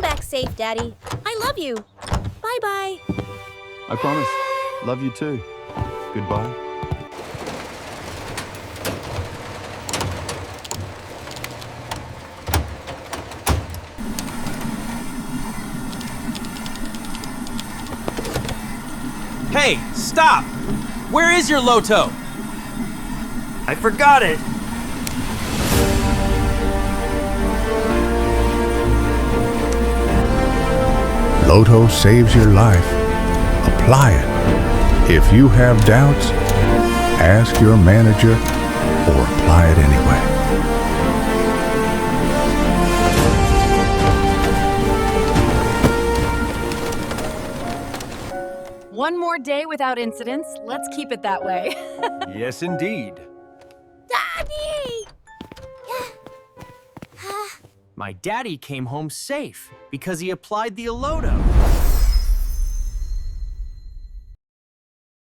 back safe, Daddy. I love you. Bye-bye. I promise. Love you too. Goodbye. Hey, stop! Where is your LOTO? I forgot it! LOTO saves your life. Apply it. If you have doubts, ask your manager or apply it anyway. One more day without incidents. Let's keep it that way. Yes, indeed. Daddy! My daddy came home safe because he applied the LOTO.